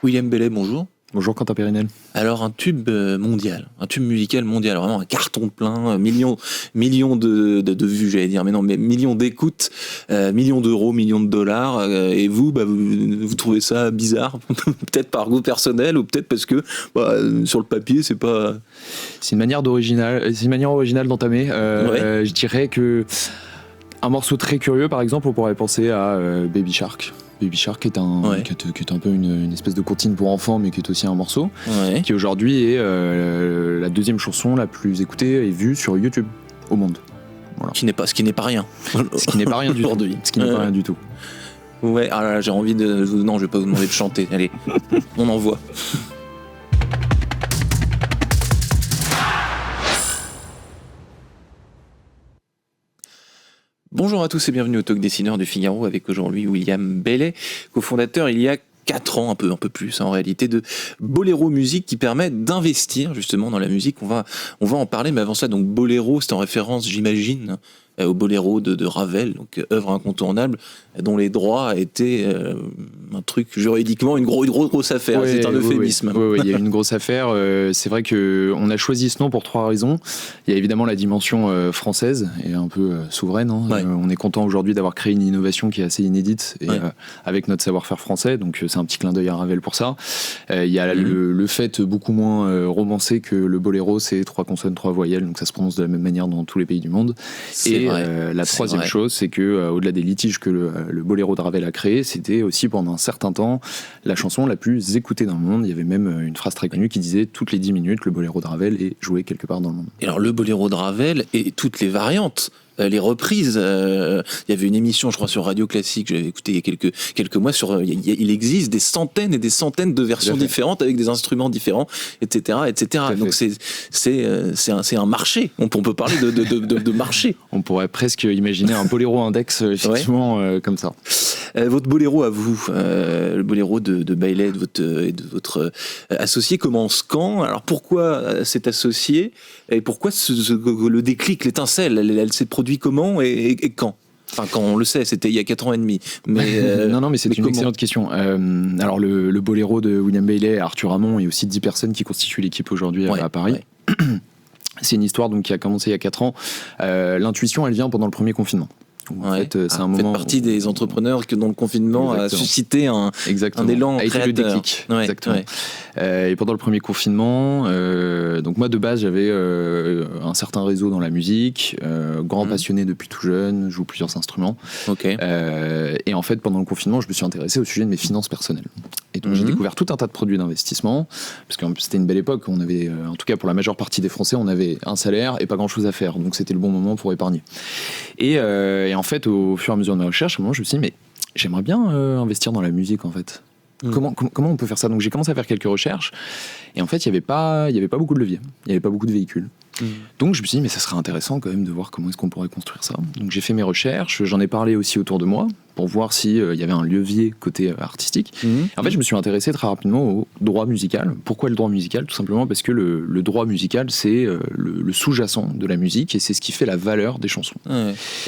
William Bellet, bonjour. Bonjour Quentin Périnel. Alors un tube mondial, un tube musical mondial, vraiment un carton plein, millions de vues, j'allais dire, mais non, mais millions d'écoutes, millions d'euros, millions de dollars, et vous trouvez ça bizarre, peut-être par goût personnel, ou peut-être parce que sur le papier c'est pas... C'est une manière originale d'entamer. Je dirais que un morceau très curieux, par exemple, on pourrait penser à Baby Shark. Baby Shark qui est un peu une espèce de comptine pour enfants, mais qui est aussi un morceau, qui aujourd'hui est la deuxième chanson la plus écoutée et vue sur YouTube au monde. Voilà. Ce qui n'est pas rien. Ce qui n'est pas rien du tout. Ce qui n'est pas rien du tout. Ouais, ah là, j'ai envie de... Non, je vais pas vous demander de chanter. Allez, on envoie. Bonjour à tous et bienvenue au Talk Dessineur du Figaro avec aujourd'hui William Bellet, cofondateur il y a 4 ans, un peu plus en réalité, de Boléro Musique qui permet d'investir justement dans la musique. On va en parler, mais avant ça, donc Boléro, c'est en référence, j'imagine, au Boléro de Ravel, donc œuvre incontournable dont les droits étaient un truc juridiquement une grosse affaire. Ouais, c'est un euphémisme. Oui, il y a une grosse affaire. C'est vrai que on a choisi ce nom pour 3 raisons. Il y a évidemment la dimension française et un peu souveraine. On est content aujourd'hui d'avoir créé une innovation qui est assez inédite et avec notre savoir-faire français. Donc c'est un petit clin d'œil à Ravel pour ça. Il y a le fait beaucoup moins romancé que le boléro, c'est 3 consonnes, 3 voyelles, donc ça se prononce de la même manière dans tous les pays du monde. Et la troisième chose, c'est que au-delà des litiges que le boléro de Ravel a créé, c'était aussi pendant un certain temps la chanson la plus écoutée dans le monde. Il y avait même une phrase très connue qui disait toutes les 10 minutes le boléro de Ravel est joué quelque part dans le monde. Et alors le boléro de Ravel et toutes les variantes, les reprises, il y avait une émission je crois sur Radio Classique, j'avais écouté il y a quelques mois, il existe des centaines et des centaines de versions différentes avec des instruments différents, etc. Donc c'est un marché, on peut parler de marché. On pourrait presque imaginer un boléro index effectivement comme ça. Votre boléro à vous, le boléro de Bellet et de votre associé commence quand? Alors pourquoi cet associé et pourquoi le déclic, l'étincelle, elle s'est produite comment et quand? Enfin, quand on le sait, c'était il y a 4 ans et demi. Mais non, mais c'est une excellente question. Alors, le boléro de William Bellet, Arthur Hamon et aussi 10 personnes qui constituent l'équipe aujourd'hui à Paris. Ouais. C'est une histoire donc, qui a commencé il y a 4 ans. L'intuition, elle vient pendant le premier confinement. En fait, c'est un moment. Vous faites partie des entrepreneurs que dans le confinement a suscité un élan créateur. Le déclic. Exactement. Et pendant le premier confinement, donc moi de base j'avais un certain réseau dans la musique, grand passionné depuis tout jeune, joue plusieurs instruments. Et en fait pendant le confinement je me suis intéressé au sujet de mes finances personnelles. Et donc j'ai découvert tout un tas de produits d'investissement, parce que c'était une belle époque, on avait, en tout cas pour la majeure partie des Français, on avait un salaire et pas grand chose à faire, donc c'était le bon moment pour épargner. Et en fait au fur et à mesure de mes recherches, à un moment je me suis dit mais j'aimerais bien investir dans la musique en fait. Comment on peut faire ça? Donc j'ai commencé à faire quelques recherches et en fait il y avait pas beaucoup de leviers, il y avait pas beaucoup de véhicules. Donc je me suis dit mais ça serait intéressant quand même de voir comment est-ce qu'on pourrait construire ça. Donc j'ai fait mes recherches, j'en ai parlé aussi autour de moi pour voir si il y avait un levier côté artistique. En fait je me suis intéressé très rapidement au droit musical. Pourquoi le droit musical? Tout simplement parce que le droit musical c'est le sous-jacent de la musique et c'est ce qui fait la valeur des chansons.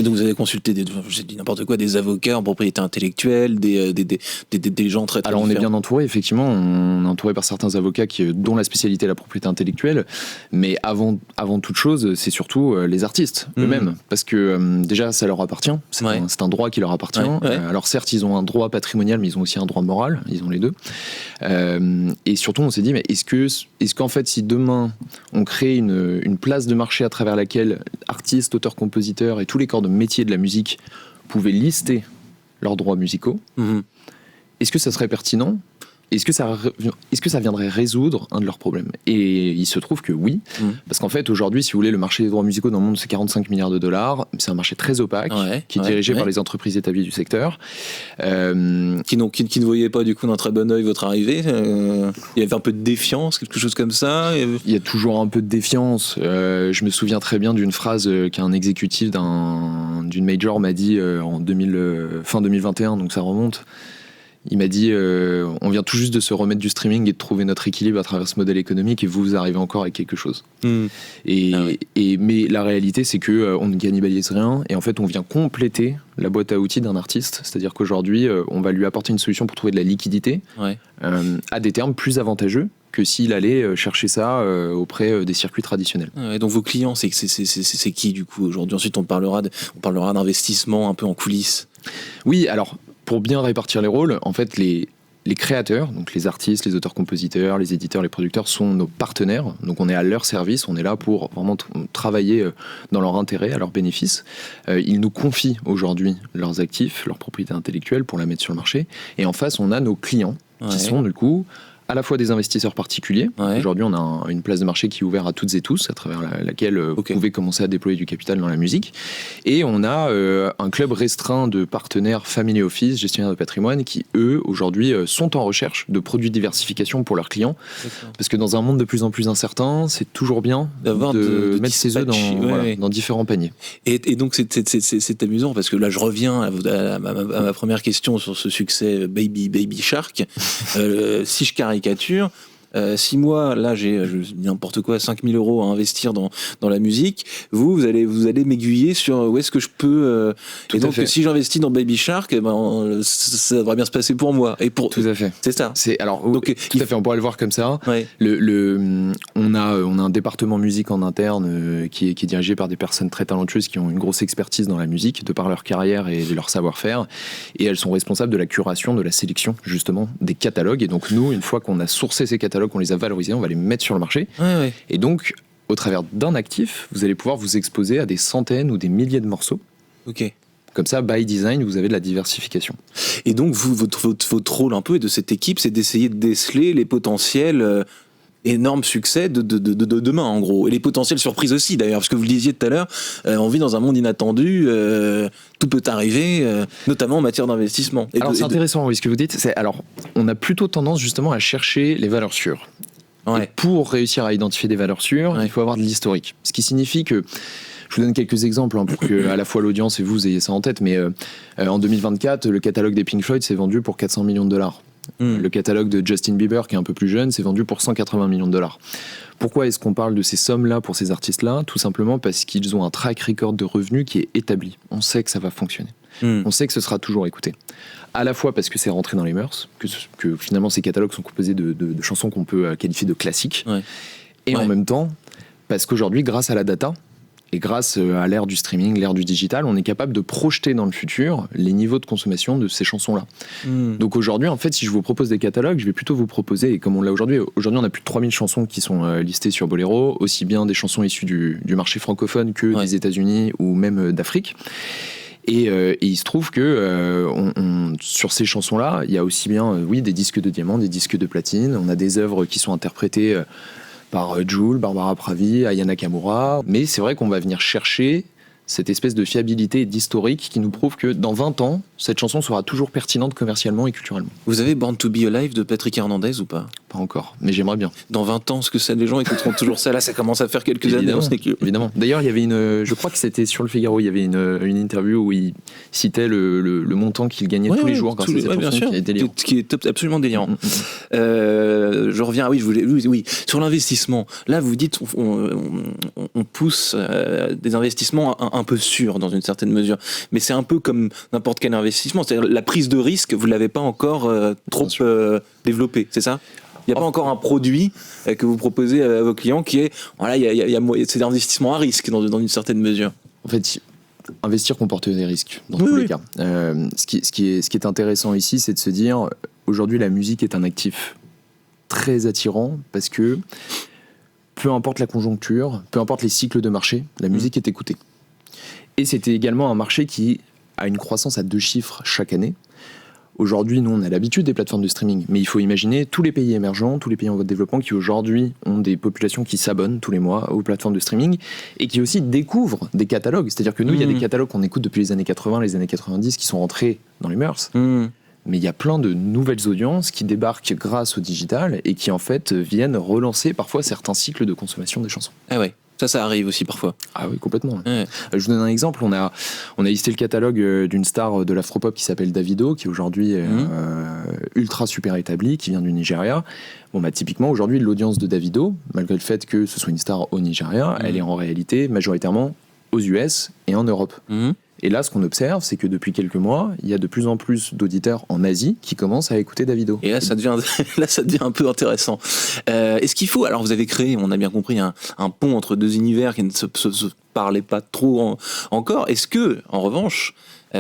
Et donc vous avez consulté j'ai dit n'importe quoi, des avocats en propriété intellectuelle, des gens très Alors on est bien entouré, effectivement, on est entouré par certains avocats dont la spécialité est la propriété intellectuelle, mais avant toute chose c'est surtout les artistes eux-mêmes, parce que déjà ça leur appartient, c'est un droit qui leur appartient. Alors certes ils ont un droit patrimonial mais ils ont aussi un droit moral, ils ont les deux, et surtout on s'est dit mais est-ce qu'en fait si demain on crée une place de marché à travers laquelle artistes, auteurs, compositeurs et tous les corps de métier de la musique pouvaient lister leurs droits musicaux, est-ce que ça serait pertinent? Est-ce que ça viendrait résoudre un de leurs problèmes? Et il se trouve que oui, parce qu'en fait aujourd'hui, si vous voulez, le marché des droits musicaux dans le monde c'est 45 milliards de dollars, c'est un marché très opaque, qui est dirigé par les entreprises établies du secteur, qui ne voyaient pas du coup d'un très bon œil votre arrivée. Il y avait un peu de défiance, quelque chose comme ça. Il y a toujours un peu de défiance. Je me souviens très bien d'une phrase qu'un exécutif d'une major m'a dit en fin 2021, donc ça remonte. Il m'a dit on vient tout juste de se remettre du streaming et de trouver notre équilibre à travers ce modèle économique et vous arrivez encore avec quelque chose. Mais la réalité, c'est que on ne cannibalise rien et en fait, on vient compléter la boîte à outils d'un artiste. C'est-à-dire qu'aujourd'hui, on va lui apporter une solution pour trouver de la liquidité à des termes plus avantageux que s'il allait chercher ça auprès des circuits traditionnels. Et donc vos clients, c'est qui du coup aujourd'hui? Ensuite, on parlera d'investissement un peu en coulisses. Oui, alors pour bien répartir les rôles, en fait, les créateurs, donc les artistes, les auteurs-compositeurs, les éditeurs, les producteurs sont nos partenaires. Donc on est à leur service, on est là pour vraiment travailler dans leur intérêt, à leur bénéfice. Ils nous confient aujourd'hui leurs actifs, leurs propriétés intellectuelles pour la mettre sur le marché. Et en face, on a nos clients qui sont du coup à la fois des investisseurs particuliers. Aujourd'hui, on a une place de marché qui est ouverte à toutes et tous, à travers laquelle vous pouvez commencer à déployer du capital dans la musique. Et on a un club restreint de partenaires family office, gestionnaires de patrimoine, qui, eux, aujourd'hui, sont en recherche de produits de diversification pour leurs clients. Parce que dans un monde de plus en plus incertain, c'est toujours bien de mettre ses œufs dans différents paniers. Et donc, c'est amusant, parce que là, je reviens à ma première question sur ce succès Baby Shark. Si je caricature, 6 mois, là j'ai n'importe quoi, 5 000 € à investir dans la musique, vous allez m'aiguiller sur où est-ce que je peux et donc si j'investis dans Baby Shark, ça devrait bien se passer pour moi et pour tout à fait, c'est ça. Donc tout à fait, on pourrait le voir comme ça. On a un département musique en interne qui est dirigé par des personnes très talentueuses qui ont une grosse expertise dans la musique de par leur carrière et leur savoir-faire, et elles sont responsables de la curation, de la sélection justement des catalogues. Et donc nous, une fois qu'on a sourcé ces catalogues, qu'on les a valorisés, on va les mettre sur le marché. Et donc, au travers d'un actif, vous allez pouvoir vous exposer à des centaines ou des milliers de morceaux. Comme ça, by design, vous avez de la diversification. Et donc, votre rôle un peu et de cette équipe, c'est d'essayer de déceler les potentiels énormes succès de demain, en gros. Et les potentielles surprises aussi, d'ailleurs, parce que vous le disiez tout à l'heure, on vit dans un monde inattendu, tout peut arriver, notamment en matière d'investissement. Alors, c'est intéressant, oui, ce que vous dites. Alors, on a plutôt tendance, justement, à chercher les valeurs sûres. Et pour réussir à identifier des valeurs sûres, il faut avoir de l'historique. Ce qui signifie que, je vous donne quelques exemples pour que à la fois l'audience et vous ayez ça en tête, mais en 2024, le catalogue des Pink Floyd s'est vendu pour 400 millions de dollars. Le catalogue de Justin Bieber, qui est un peu plus jeune, s'est vendu pour 180 millions de dollars. Pourquoi est-ce qu'on parle de ces sommes-là pour ces artistes-là? Tout simplement parce qu'ils ont un track record de revenus qui est établi. On sait que ça va fonctionner. On sait que ce sera toujours écouté. À la fois parce que c'est rentré dans les mœurs, que finalement ces catalogues sont composés de chansons qu'on peut qualifier de classiques. Et en même temps, parce qu'aujourd'hui, grâce à la data, et grâce à l'ère du streaming, l'ère du digital, on est capable de projeter dans le futur les niveaux de consommation de ces chansons-là. Donc aujourd'hui, en fait, si je vous propose des catalogues, je vais plutôt vous proposer, et comme on l'a aujourd'hui on a plus de 3000 chansons qui sont listées sur Bolero, aussi bien des chansons issues du marché francophone que des États-Unis ou même d'Afrique. Et il se trouve que sur ces chansons-là, il y a aussi bien des disques de diamant, des disques de platine, on a des œuvres qui sont interprétées par Jul, Barbara Pravi, Aya Nakamura. Mais c'est vrai qu'on va venir chercher cette espèce de fiabilité et d'historique qui nous prouve que dans 20 ans, cette chanson sera toujours pertinente commercialement et culturellement. Vous avez Born to Be Alive de Patrick Hernandez ou pas? Pas encore, mais j'aimerais bien. Dans 20 ans, est-ce que les gens écouteront toujours ça? Là, ça commence à faire quelques années. Évidemment. D'ailleurs, il y avait je crois que c'était sur le Figaro, il y avait une interview où il citait le montant qu'il gagnait tous les jours grâce à cette chanson, qui est délirant. Qui est absolument délirant. Je reviens, oui, sur l'investissement. Là, vous dites, on pousse des investissements un peu sûrs dans une certaine mesure. Mais c'est un peu comme n'importe quel investissement. C'est-à-dire la prise de risque, vous ne l'avez pas encore trop développée, c'est ça? Il n'y a pas encore un produit que vous proposez à vos clients qui est, c'est des investissements à risque dans une certaine mesure. En fait, investir comporte des risques dans tous les cas. Ce qui est intéressant ici, c'est de se dire, aujourd'hui, la musique est un actif très attirant parce que peu importe la conjoncture, peu importe les cycles de marché, la musique est écoutée. Et c'était également un marché qui a une croissance à 2 chiffres chaque année. Aujourd'hui, nous, on a l'habitude des plateformes de streaming, mais il faut imaginer tous les pays émergents, tous les pays en voie de développement qui aujourd'hui ont des populations qui s'abonnent tous les mois aux plateformes de streaming et qui aussi découvrent des catalogues. C'est-à-dire que nous, il y a des catalogues qu'on écoute depuis les années 80, les années 90 qui sont rentrés dans les mœurs. Mais il y a plein de nouvelles audiences qui débarquent grâce au digital et qui en fait viennent relancer parfois certains cycles de consommation des chansons. Ah ouais. Ça arrive aussi parfois. Ah oui, complètement. Je vous donne un exemple. On a listé le catalogue d'une star de l'afropop qui s'appelle Davido, qui aujourd'hui ultra super établi, qui vient du Nigeria. Bon, bah, typiquement, aujourd'hui, l'audience de Davido, malgré le fait que ce soit une star au Nigeria, elle est en réalité majoritairement aux US et en Europe. Et là, ce qu'on observe, c'est que depuis quelques mois, il y a de plus en plus d'auditeurs en Asie qui commencent à écouter Davido. Et là, ça devient un peu intéressant. Est-ce qu'il faut, alors vous avez créé, on a bien compris, un pont entre deux univers qui ne se parlaient pas trop encore. Est-ce que, en revanche,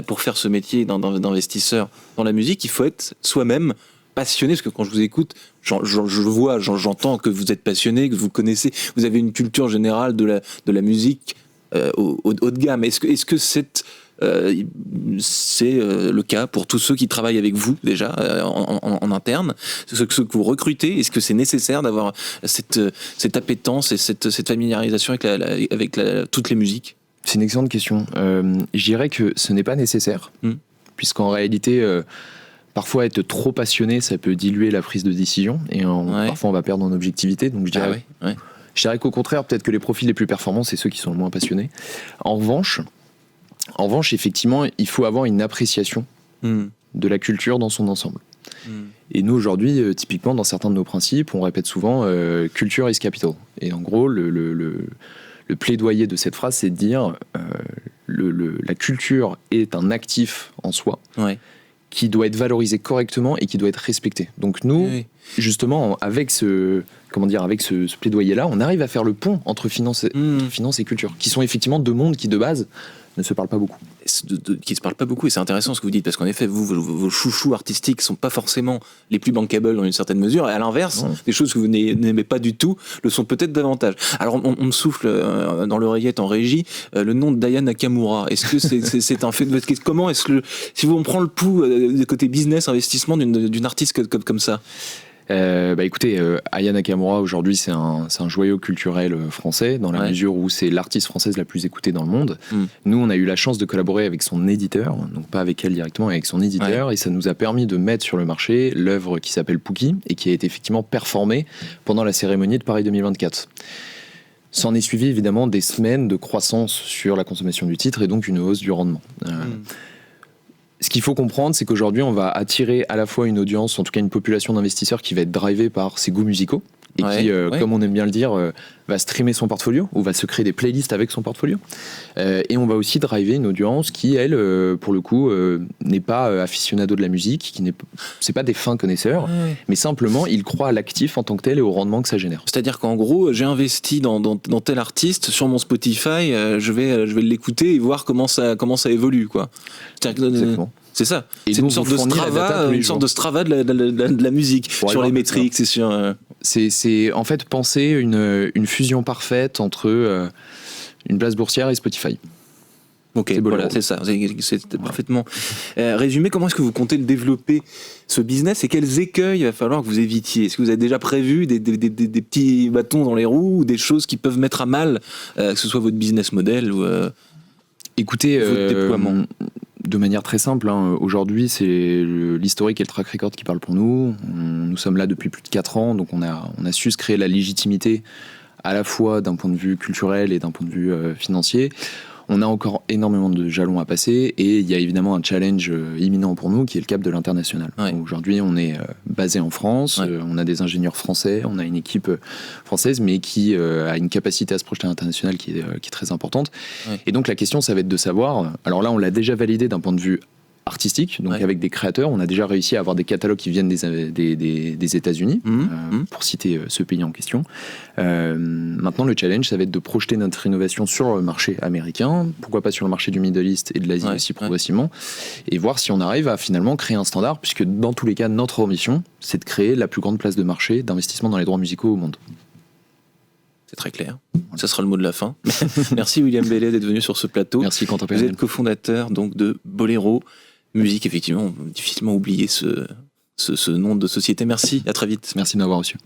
pour faire ce métier d'investisseur dans la musique, il faut être soi-même passionné? Parce que quand je vous écoute, j'entends que vous êtes passionné, que vous connaissez, vous avez une culture générale de la musique haut de gamme. Est-ce que c'est le cas pour tous ceux qui travaillent avec vous déjà en interne, ceux que vous recrutez? Est-ce que c'est nécessaire d'avoir cette appétence et cette familiarisation avec toutes les musiques? C'est une excellente question. Je dirais que ce n'est pas nécessaire, puisqu'en réalité, parfois être trop passionné, ça peut diluer la prise de décision, et parfois on va perdre en objectivité. Donc je dirais qu'au contraire, peut-être que les profils les plus performants, c'est ceux qui sont le moins passionnés. En revanche, effectivement, il faut avoir une appréciation de la culture dans son ensemble. Et nous, aujourd'hui, typiquement, dans certains de nos principes, on répète souvent « culture is capital ». Et en gros, le plaidoyer de cette phrase, c'est de dire la culture est un actif en soi qui doit être valorisé correctement et qui doit être respecté. Donc nous, justement, avec ce plaidoyer-là, on arrive à faire le pont entre finance et culture, qui sont effectivement deux mondes qui, de base, ne se parlent pas beaucoup. Qui ne se parlent pas beaucoup, et c'est intéressant ce que vous dites, parce qu'en effet, vos chouchous artistiques ne sont pas forcément les plus bankable dans une certaine mesure, et à l'inverse, des choses que vous n'aimez pas du tout le sont peut-être davantage. Alors, on me souffle dans l'oreillette en régie le nom de Aya Nakamura. Est-ce que c'est un fait de... Comment est-ce que, si on prend le pouls du côté business, investissement d'une artiste comme ça? Écoutez, Aya Nakamura aujourd'hui c'est un joyau culturel français, dans la mesure où c'est l'artiste française la plus écoutée dans le monde. Nous on a eu la chance de collaborer avec son éditeur, donc pas avec elle directement, avec son éditeur, et ça nous a permis de mettre sur le marché l'œuvre qui s'appelle Pookie et qui a été effectivement performée pendant la cérémonie de Paris 2024. S'en est suivi évidemment des semaines de croissance sur la consommation du titre et donc une hausse du rendement. Ce qu'il faut comprendre, c'est qu'aujourd'hui, on va attirer à la fois une audience, en tout cas une population d'investisseurs qui va être drivée par ses goûts musicaux et qui, comme on aime bien le dire, va streamer son portfolio ou va se créer des playlists avec son portfolio. Et on va aussi driver une audience qui, elle, pour le coup, n'est pas aficionado de la musique, c'est pas des fins connaisseurs, mais simplement, il croit à l'actif en tant que tel et au rendement que ça génère. C'est-à-dire qu'en gros, j'ai investi dans tel artiste sur mon Spotify, je vais l'écouter et voir comment ça évolue, quoi. Exactement. C'est ça. Et c'est une sorte de Strava de la musique sur les métriques, c'est sûr. C'est en fait penser une fusion parfaite entre une place boursière et Spotify. Ok, voilà, c'est ça. C'est parfaitement résumé. Comment est-ce que vous comptez le développer, ce business, et quels écueils il va falloir que vous évitiez? Est-ce que vous avez déjà prévu des petits bâtons dans les roues ou des choses qui peuvent mettre à mal, que ce soit votre business model ou écoutez, votre déploiement? De manière très simple, aujourd'hui c'est l'historique et le track record qui parlent pour nous. Nous sommes là depuis plus de 4 ans, donc on a su se créer la légitimité à la fois d'un point de vue culturel et d'un point de vue financier. On a encore énormément de jalons à passer et il y a évidemment un challenge imminent pour nous qui est le cap de l'international. Aujourd'hui, on est basé en France, on a des ingénieurs français, on a une équipe française mais qui a une capacité à se projeter à l'international qui est très importante. Et donc la question, ça va être de savoir, alors là on l'a déjà validé d'un point de vue artistique, donc avec des créateurs, on a déjà réussi à avoir des catalogues qui viennent des États-Unis, pour citer ce pays en question. Maintenant, le challenge, ça va être de projeter notre innovation sur le marché américain, pourquoi pas sur le marché du Middle East et de l'Asie aussi progressivement, et voir si on arrive à finalement créer un standard, puisque dans tous les cas, notre ambition, c'est de créer la plus grande place de marché d'investissement dans les droits musicaux au monde. C'est très clair. Ça sera le mot de la fin. Merci William Bellet d'être venu sur ce plateau. Merci Quentin. Vous êtes cofondateur donc de Bolero Musique. Effectivement, on peut difficilement oublier ce nom de société. Merci, à très vite. Merci de m'avoir reçu.